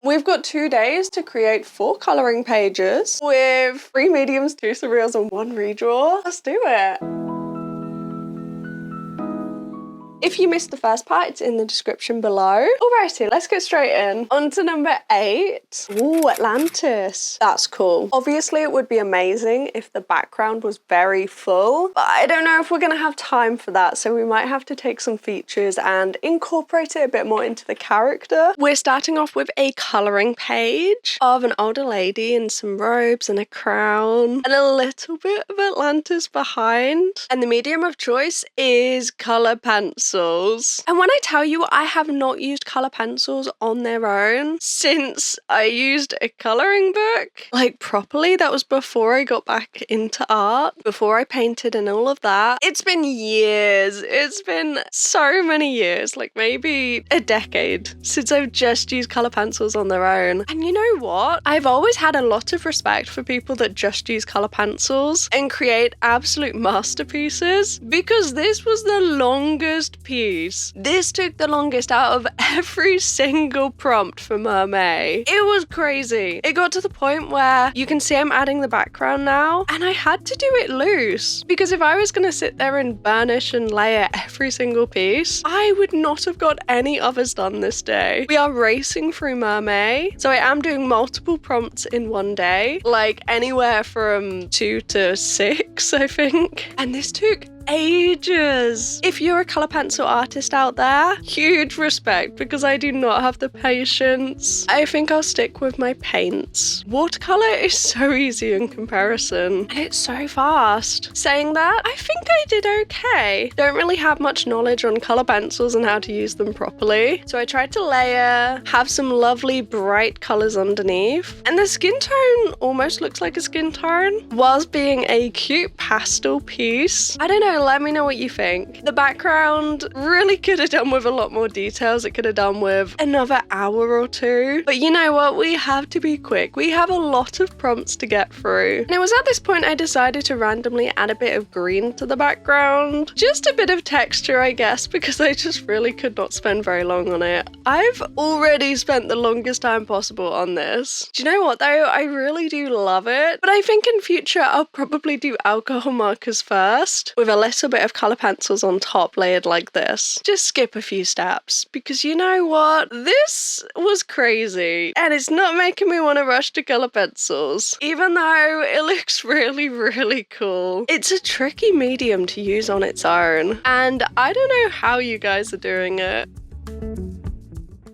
We've got 2 days to create 4 colouring pages with 3 mediums, 2 surreals and 1 redraw. Let's do it. If you missed the first part, it's in the description below. Alrighty, let's get straight in. On to number 8. Ooh, Atlantis. That's cool. Obviously, it would be amazing if the background was very full, but I don't know if we're gonna have time for that, so we might have to take some features and incorporate it a bit more into the character. We're starting off with a colouring page of an older lady in some robes and a crown and a little bit of Atlantis behind. And the medium of choice is colour pencils. And when I tell you I have not used colour pencils on their own since I used a colouring book, like properly, that was before I got back into art, before I painted and all of that. It's been years. It's been so many years, like maybe a decade since I've just used colour pencils on their own. And you know what? I've always had a lot of respect for people that just use colour pencils and create absolute masterpieces, because this was the longest piece. This took the longest out of every single prompt for Mermaid. It was crazy. It got to the point where you can see I'm adding the background now, and I had to do it loose, because if I was going to sit there and burnish and layer every single piece, I would not have got any others done this day. We are racing through Mermaid, so I am doing multiple prompts in one day, like anywhere from 2 to 6, I think. And this took ages. If you're a colour pencil artist out there, huge respect, because I do not have the patience. I think I'll stick with my paints. Watercolor is so easy in comparison, and it's so fast. Saying that, I think I did okay. Don't really have much knowledge on colour pencils and how to use them properly, so I tried to layer, have some lovely bright colours underneath, and the skin tone almost looks like a skin tone, whilst being a cute pastel piece. I don't know, let me know what you think. The background really could have done with a lot more details. It could have done with another hour or 2. But you know what? We have to be quick. We have a lot of prompts to get through. And it was at this point I decided to randomly add a bit of green to the background. Just a bit of texture, I guess, because I just really could not spend very long on it. I've already spent the longest time possible on this. Do you know what though? I really do love it. But I think in future I'll probably do alcohol markers first, with a little bit of colour pencils on top layered like this. Just skip a few steps, because you know what? This was crazy, and it's not making me want to rush to colour pencils, even though it looks really, really cool. It's a tricky medium to use on its own, and I don't know how you guys are doing it.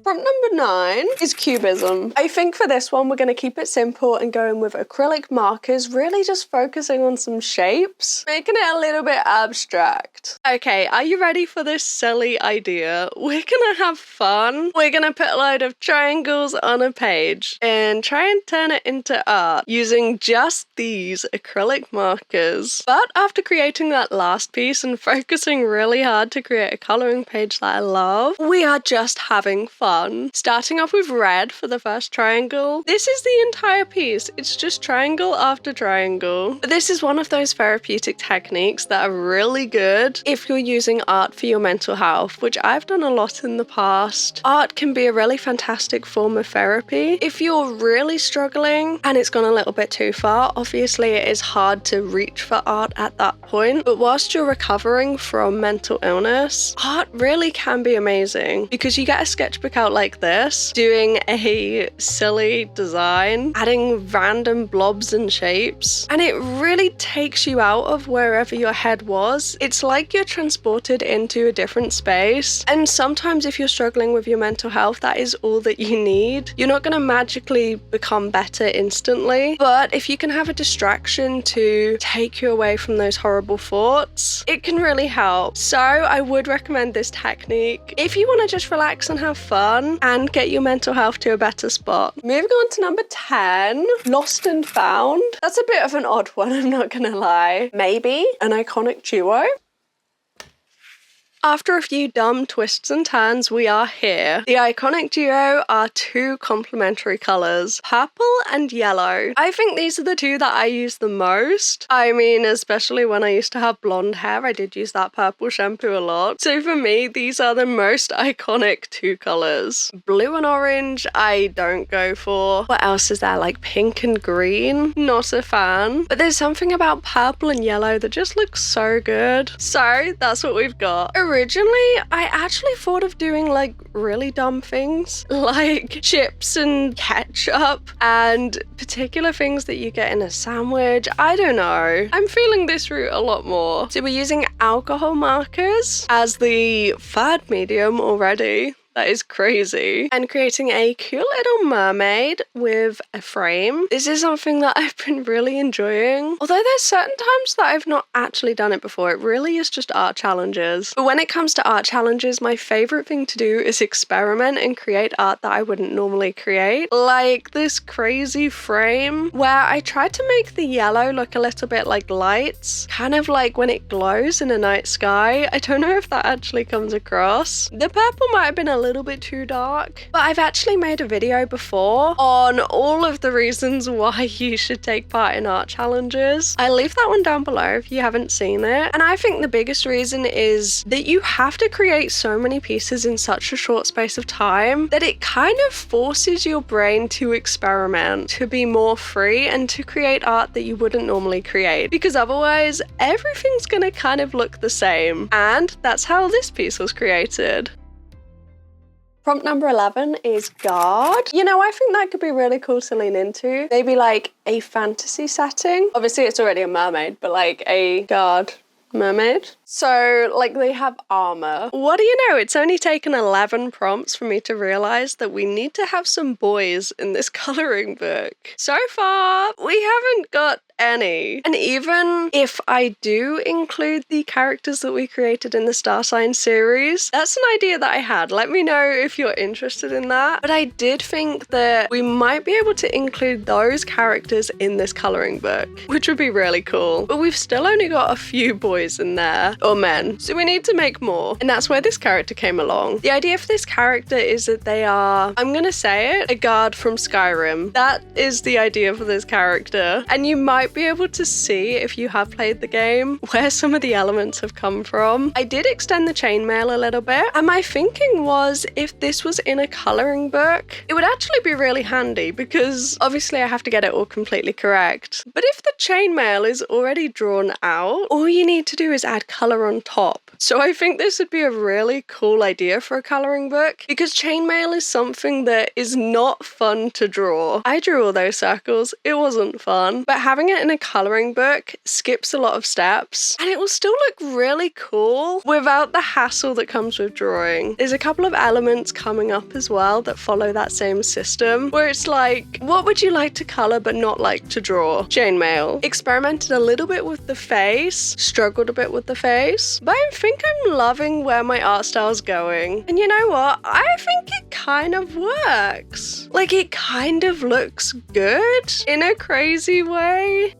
Prompt number 9 is cubism. I think for this one we're going to keep it simple and going with acrylic markers, really just focusing on some shapes, making it a little bit abstract. Okay, are you ready for this silly idea? We're gonna have fun. We're gonna put a load of triangles on a page and try and turn it into art using just these acrylic markers. But after creating that last piece and focusing really hard to create a colouring page that I love, we are just having fun. Starting off with red for the first triangle. This is the entire piece. It's just triangle after triangle. But this is one of those therapeutic techniques that are really good if you're using art for your mental health, which I've done a lot in the past. Art can be a really fantastic form of therapy. If you're really struggling and it's gone a little bit too far, obviously it is hard to reach for art at that point. But whilst you're recovering from mental illness, art really can be amazing, because you get a sketchbook out like this, doing a silly design, adding random blobs and shapes, and it really takes you out of wherever your head was. It's like you're transported into a different space, and sometimes if you're struggling with your mental health, that is all that you need. You're not going to magically become better instantly, but if you can have a distraction to take you away from those horrible thoughts, it can really help. So I would recommend this technique if you want to just relax and have fun and get your mental health to a better spot. Moving on to number 10, Lost and Found. That's a bit of an odd one, I'm not gonna lie. Maybe an iconic duo. After a few dumb twists and turns, we are here. The iconic duo are two complementary colours, purple and yellow. I think these are the two that I use the most. I mean, especially when I used to have blonde hair, I did use that purple shampoo a lot. So for me, these are the most iconic two colours. Blue and orange, I don't go for. What else is there? Like pink and green? Not a fan. But there's something about purple and yellow that just looks so good. So that's what we've got. Originally, I actually thought of doing like really dumb things like chips and ketchup and particular things that you get in a sandwich. I don't know. I'm feeling this route a lot more. So we're using alcohol markers as the third medium already. That is crazy. And creating a cute little mermaid with a frame. This is something that I've been really enjoying. Although there's certain times that I've not actually done it before. It really is just art challenges. But when it comes to art challenges, my favorite thing to do is experiment and create art that I wouldn't normally create. Like this crazy frame where I tried to make the yellow look a little bit like lights. Kind of like when it glows in a night sky. I don't know if that actually comes across. The purple might have been a little bit too dark, but I've actually made a video before on all of the reasons why you should take part in art challenges. I'll leave that one down below if you haven't seen it. And I think the biggest reason is that you have to create so many pieces in such a short space of time that it kind of forces your brain to experiment, to be more free and to create art that you wouldn't normally create, because otherwise everything's gonna kind of look the same. And that's how this piece was created. Prompt number 11 is guard. You know, I think that could be really cool to lean into. Maybe like a fantasy setting. Obviously it's already a mermaid, but like a guard mermaid. So like they have armor. What do you know? It's only taken 11 prompts for me to realize that we need to have some boys in this coloring book. So far, we haven't got any. And even if I do include the characters that we created in the Star Sign series, that's an idea that I had. Let me know if you're interested in that. But I did think that we might be able to include those characters in this coloring book, which would be really cool. But we've still only got a few boys in there, or men, so we need to make more. And that's where this character came along. The idea for this character is that they are, I'm gonna say it, a guard from Skyrim. That is the idea for this character. And you might be able to see, if you have played the game, where some of the elements have come from. I did extend the chainmail a little bit, and my thinking was if this was in a coloring book, it would actually be really handy because obviously I have to get it all completely correct. But if the chainmail is already drawn out, all you need to do is add color on top. So I think this would be a really cool idea for a coloring book because chainmail is something that is not fun to draw. I drew all those circles, it wasn't fun, but having it in a coloring book skips a lot of steps and it will still look really cool without the hassle that comes with drawing. There's a couple of elements coming up as well that follow that same system where it's like, what would you like to color but not like to draw? Chainmail. Experimented a little bit with the face, struggled a bit with the face, but I think I'm loving where my art style's going. And you know what? I think it kind of works. Like it kind of looks good in a crazy way.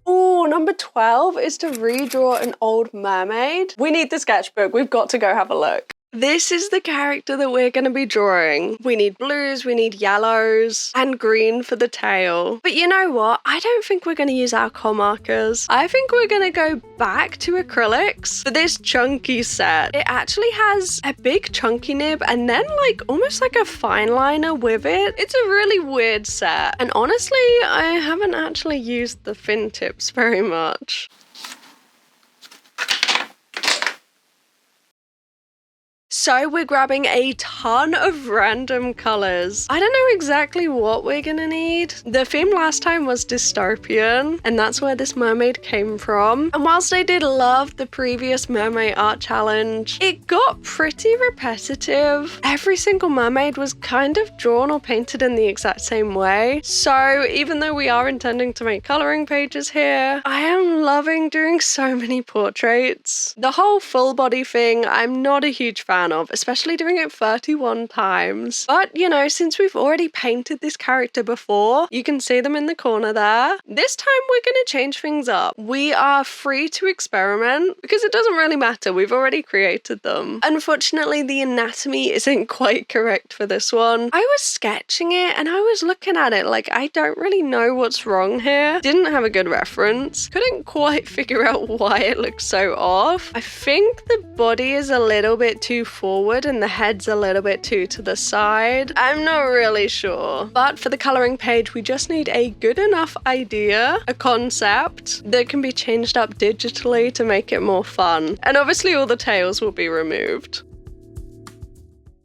Oh, number 12 is to redraw an old mermaid. We need the sketchbook. We've got to go have a look. This is the character that we're going to be drawing. We need blues, we need yellows, and green for the tail. But you know what? I don't think we're going to use alcohol markers. I think we're going to go back to acrylics for this chunky set. It actually has a big chunky nib and then like almost like a fine liner with it. It's a really weird set. And honestly, I haven't actually used the fin tips very much. So we're grabbing a ton of random colors. I don't know exactly what we're gonna need. The theme last time was dystopian, and that's where this mermaid came from. And whilst I did love the previous mermaid art challenge, it got pretty repetitive. Every single mermaid was kind of drawn or painted in the exact same way. So even though we are intending to make coloring pages here, I am loving doing so many portraits. The whole full body thing, I'm not a huge fan fan of, especially doing it 31 times. But, you know, since we've already painted this character before, you can see them in the corner there. This time we're going to change things up. We are free to experiment because it doesn't really matter. We've already created them. Unfortunately, the anatomy isn't quite correct for this one. I was sketching it and I was looking at it like I don't really know what's wrong here. Didn't have a good reference. Couldn't quite figure out why it looked so off. I think the body is a little bit too forward and the head's a little bit too to the side. I'm not really sure. But for the coloring page, we just need a good enough idea, a concept that can be changed up digitally to make it more fun. And obviously all the tails will be removed.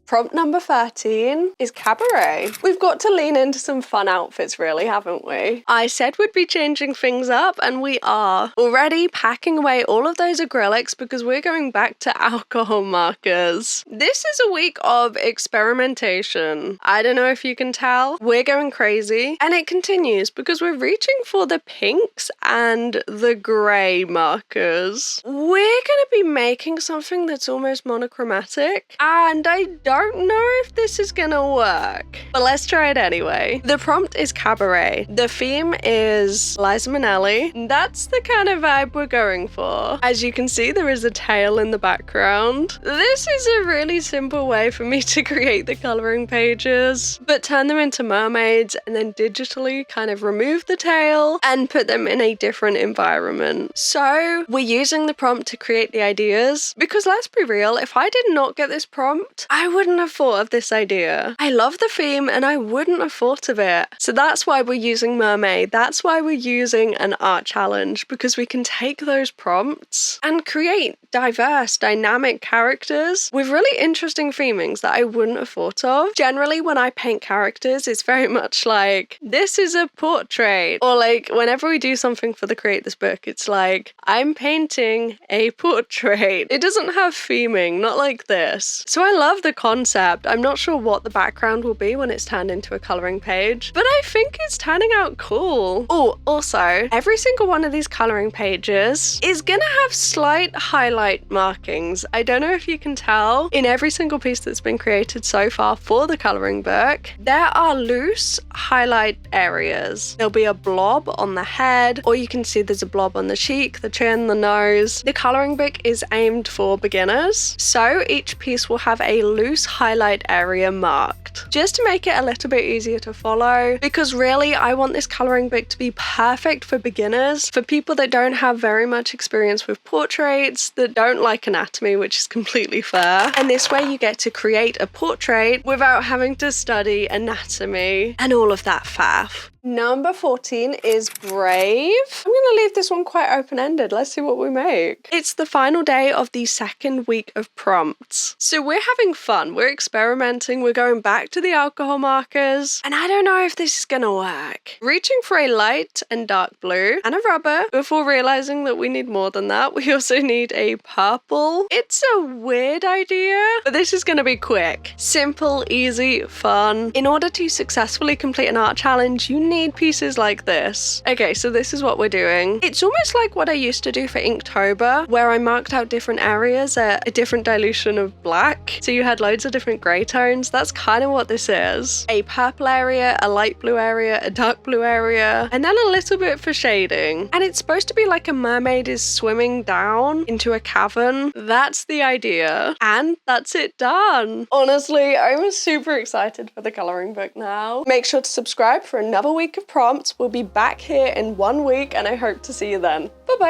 Prompt number 13 is cabaret. We've got to lean into some fun outfits really, haven't we? I said we'd be changing things up and we are. Already packing away all of those acrylics because we're going back to alcohol markers. This is a week of experimentation. I don't know if you can tell. We're going crazy and it continues because we're reaching for the pinks and the grey markers. We're going to be making something that's almost monochromatic and I don't know if this is gonna work, but let's try it anyway. The prompt is cabaret. The theme is Liza Minnelli. That's the kind of vibe we're going for. As you can see, there is a tail in the background. This is a really simple way for me to create the coloring pages, but turn them into mermaids and then digitally kind of remove the tail and put them in a different environment. So we're using the prompt to create the ideas because let's be real, if I did not get this prompt, I wouldn't have thought of this idea. I love the theme and I wouldn't have thought of it. So that's why we're using mermaid. That's why we're using an art challenge, because we can take those prompts and create diverse, dynamic characters with really interesting themings that I wouldn't have thought of. Generally, when I paint characters, it's very much like, this is a portrait. Or like, whenever we do something for the Create This book, it's like, I'm painting a portrait. It doesn't have theming, not like this. So I love the concept. I'm not sure what the background will be when it's turned into a coloring page, but I think it's turning out cool. Oh, also, every single one of these coloring pages is gonna have slight highlight markings. I don't know if you can tell, in every single piece that's been created so far for the coloring book, there are loose highlight areas. There'll be a blob on the head, or you can see there's a blob on the cheek, the chin, the nose. The coloring book is aimed for beginners, so each piece will have a loose highlight area marked, just to make it a little bit easier to follow, because really I want this coloring book to be perfect for beginners, for people that don't have very much experience with portraits, that don't like anatomy, which is completely fair. And this way you get to create a portrait without having to study anatomy and all of that faff. Number 14 is Brave. I'm going to leave this one quite open-ended. Let's see what we make. It's the final day of the second week of prompts. So we're having fun. We're experimenting. We're going back to the alcohol markers. And I don't know if this is going to work. Reaching for a light and dark blue and a rubber before realizing that we need more than that. We also need a purple. It's a weird idea, but this is going to be quick. Simple, easy, fun. In order to successfully complete an art challenge, you need pieces like this. Okay, so this is what we're doing. It's almost like what I used to do for Inktober, where I marked out different areas at a different dilution of black. So you had loads of different grey tones. That's kind of what this is. A purple area, a light blue area, a dark blue area, and then a little bit for shading. And it's supposed to be like a mermaid is swimming down into a cavern. That's the idea. And that's it done. Honestly, I'm super excited for the coloring book now. Make sure to subscribe for another week of prompts. We'll be back here in 1 week and I hope to see you then. Bye bye.